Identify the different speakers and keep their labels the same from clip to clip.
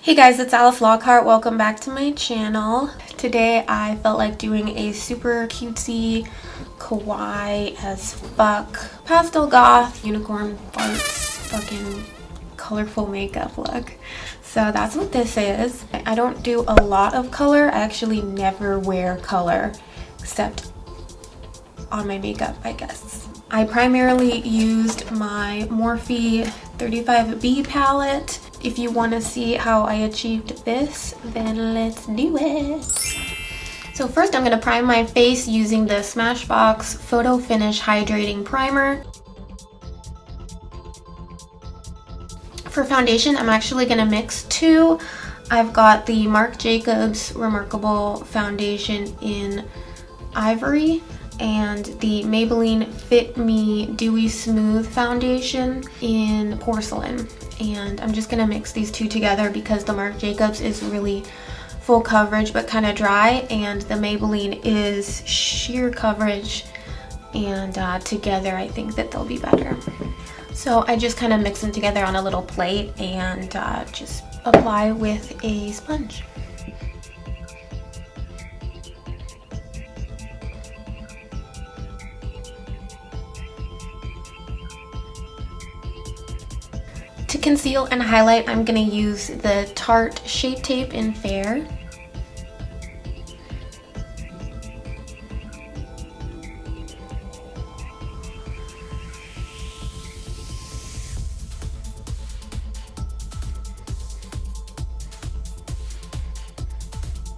Speaker 1: Hey guys, it's Alice Lockhart. Welcome back to my channel. Today I felt like doing a super cutesy, kawaii as fuck, Pastel Goth, unicorn farts, fucking colorful makeup look. So that's what this is. I don't do a lot of color. I actually never wear color except on my makeup, I guess. I primarily used my Morphe 35B palette. If you want to see how I achieved this, then let's do it. So first I'm going to prime my face using the Smashbox Photo Finish Hydrating Primer. For foundation, I'm actually going to mix two. I've got the Marc Jacobs Remarkable Foundation in Ivory and the Maybelline Fit Me Dewy Smooth Foundation in Porcelain. And I'm just gonna mix these two together because the Marc Jacobs is really full coverage but kind of dry, and the Maybelline is sheer coverage, and together I think that they'll be better. So I just kind of mix them together on a little plate and just apply with a sponge. To conceal and highlight, I'm going to use the Tarte Shape Tape in Fair.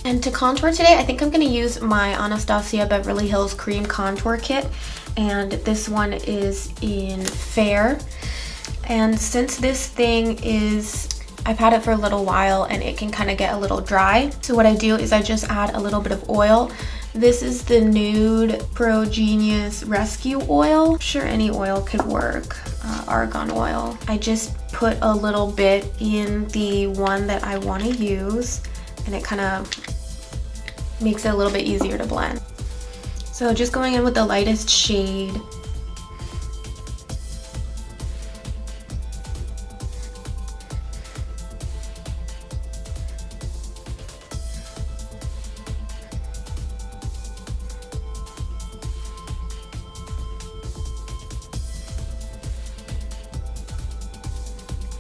Speaker 1: And to contour today, I think I'm going to use my Anastasia Beverly Hills Cream Contour Kit, and this one is in Fair. And since this thing is, I've had it for a little while and it can kind of get a little dry, so what I do is I just add a little bit of oil. This is the Nude Pro Genius Rescue Oil. I'm sure any oil could work, argan oil. I just put a little bit in the one that I want to use, and it kind of makes it a little bit easier to blend. So just going in with the lightest shade.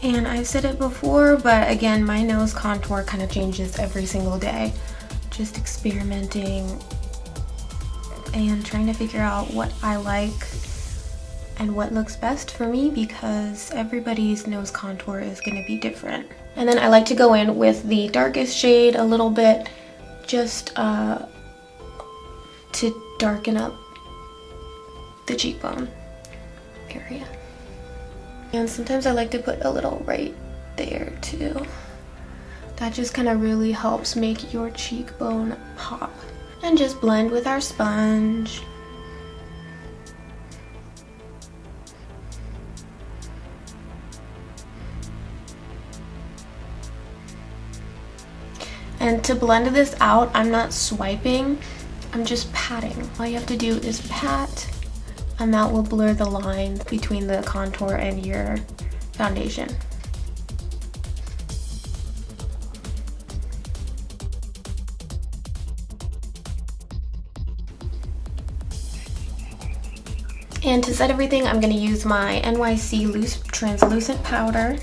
Speaker 1: And I've said it before, but again, my nose contour kind of changes every single day. Just experimenting and trying to figure out what I like and what looks best for me, because everybody's nose contour is going to be different. And then I like to go in with the darkest shade a little bit, just to darken up the cheekbone area. And sometimes I like to put a little right there too. That just kind of really helps make your cheekbone pop. And just blend with our sponge. And to blend this out, I'm not swiping, I'm just patting. All you have to do is pat, and that will blur the line between the contour and your foundation. And to set everything, I'm going to use my NYC Loose Translucent Powder,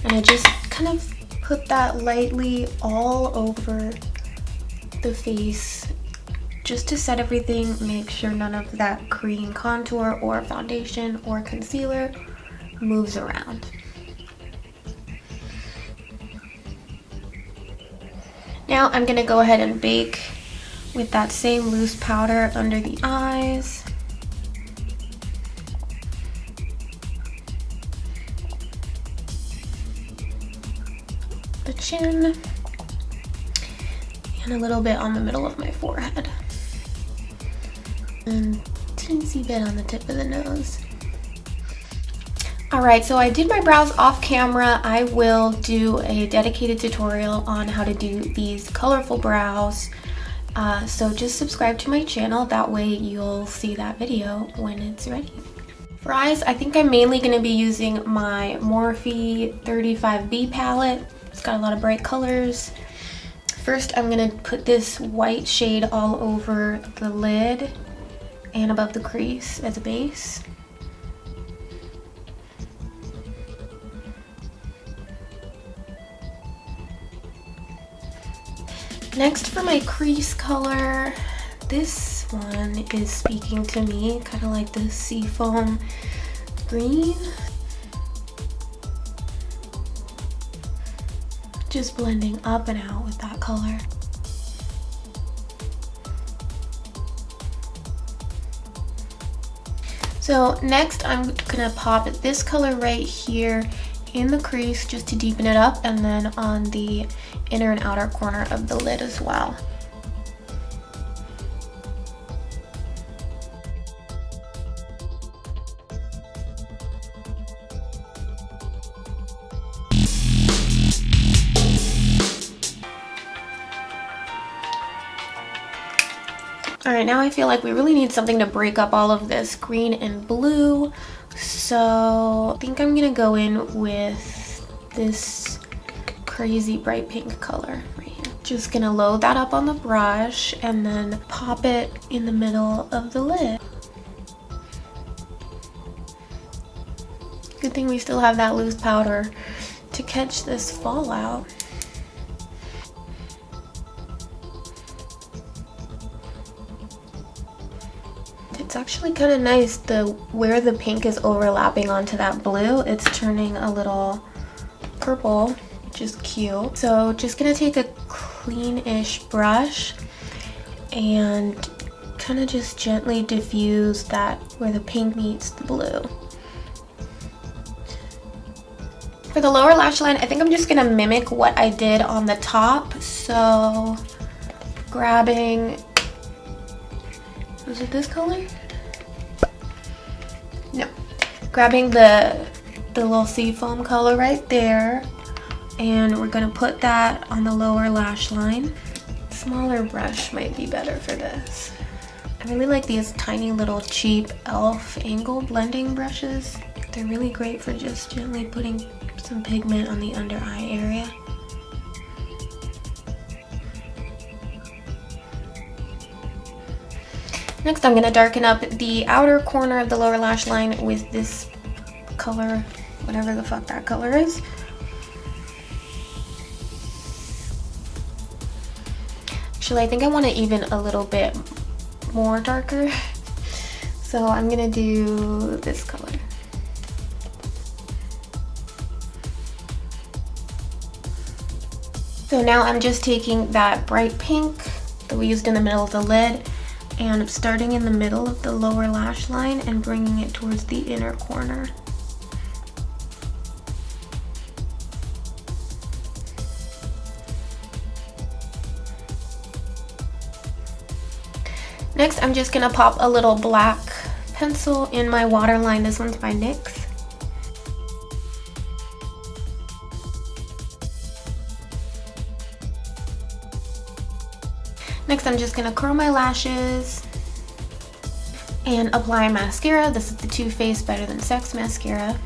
Speaker 1: and I just kind of put that lightly all over the face, just to set everything, make sure none of that cream contour or foundation or concealer moves around. Now I'm going to go ahead and bake with that same loose powder under the eyes. The chin. And a little bit on the middle of my forehead. And teensy bit on the tip of the nose. Alright, so I did my brows off camera. I will do a dedicated tutorial on how to do these colorful brows. So just subscribe to my channel, that way you'll see that video when it's ready. For eyes, I think I'm mainly going to be using my Morphe 35B palette. got a lot of bright colors. First, I'm gonna put this white shade all over the lid and above the crease as a base. Next, for my crease color, this one is speaking to me, kind of like the seafoam green. Just blending up and out with that color. So next I'm gonna pop this color right here in the crease just to deepen it up, and then on the inner and outer corner of the lid as well. Alright, now I feel like we really need something to break up all of this green and blue, so I think I'm gonna go in with this crazy bright pink color right here. Just gonna load that up on the brush and then pop it in the middle of the lid. Good thing we still have that loose powder to catch this fallout. It's actually kind of nice, where the pink is overlapping onto that blue, it's turning a little purple, which is cute. So just gonna take a clean-ish brush and kind of just gently diffuse that where the pink meets the blue. For the lower lash line, I think I'm just gonna mimic what I did on the top. So grabbing, was it this color? No. Grabbing the little seafoam color right there, and we're gonna put that on the lower lash line. Smaller brush might be better for this. I really like these tiny little cheap e.l.f. angle blending brushes. They're really great for just gently putting some pigment on the under eye area. Next, I'm going to darken up the outer corner of the lower lash line with this color, whatever the fuck that color is. Actually, I think I want it even a little bit more darker. So I'm going to do this color. So now I'm just taking that bright pink that we used in the middle of the lid, and I'm starting in the middle of the lower lash line and bringing it towards the inner corner. Next, I'm just gonna pop a little black pencil in my waterline. This one's by NYX. Next, I'm just gonna curl my lashes and apply mascara. This is the Toofaced Better Than Sex mascara.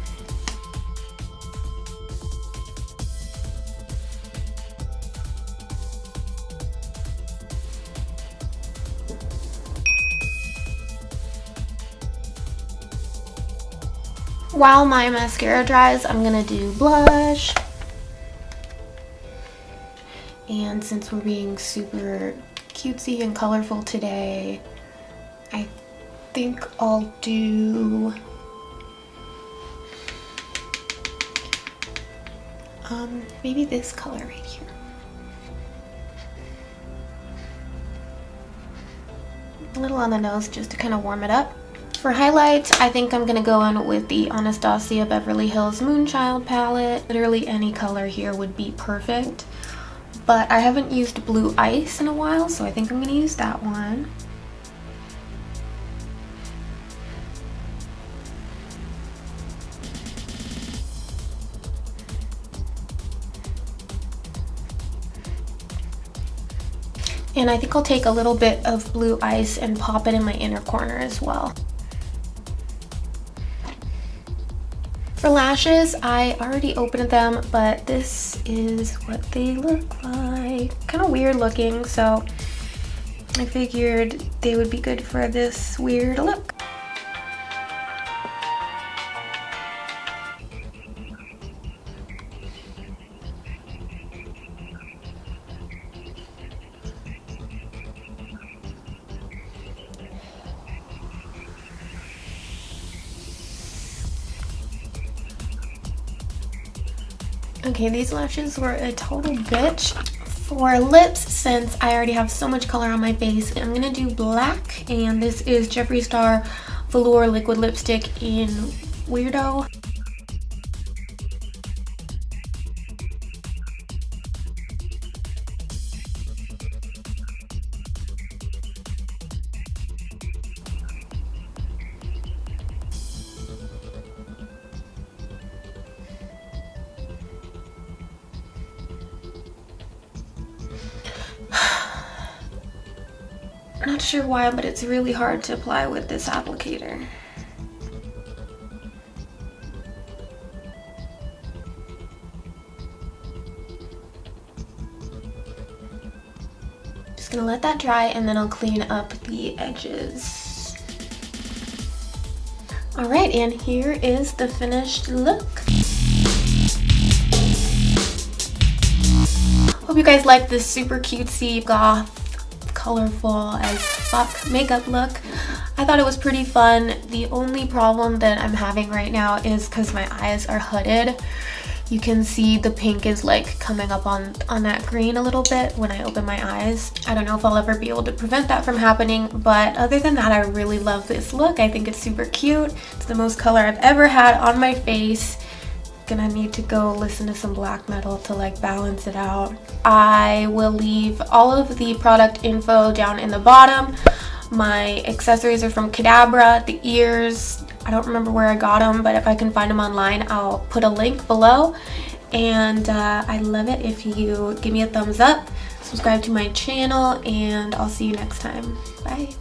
Speaker 1: While my mascara dries, I'm gonna do blush. And since we're being super cutesy and colorful today, I think I'll do maybe this color right here. A little on the nose just to kind of warm it up. For highlight, I think I'm gonna go in with the Anastasia Beverly Hills Moonchild palette. Literally any color here would be perfect. But I haven't used blue ice in a while, so I think I'm going to use that one. And I think I'll take a little bit of blue ice and pop it in my inner corner as well. For lashes, I already opened them, but this is what they look like. Kind of weird looking, so I figured they would be good for this weird look. Okay, these lashes were a total bitch. For lips, since I already have so much color on my face, I'm gonna do black, and this is Jeffree Star Velour Liquid Lipstick in Weirdo. Not sure why, but it's really hard to apply with this applicator. Just gonna let that dry, and then I'll clean up the edges. Alright, and here is the finished look. Hope you guys like this super cutesy goth, colorful as fuck makeup look. I thought it was pretty fun. The only problem that I'm having right now is because my eyes are hooded. You can see the pink is like coming up on that green a little bit when I open my eyes. I don't know if I'll ever be able to prevent that from happening, but other than that, I really love this look. I think it's super cute. It's the most color I've ever had on my face. Gonna need to go listen to some black metal to like balance it out. I will leave all of the product info down in the bottom. My accessories are from Cadabra. The ears, I don't remember where I got them, but if I can find them online, I'll put a link below. And I'd love it if you give me a thumbs up, subscribe to my channel, and I'll see you next time. Bye.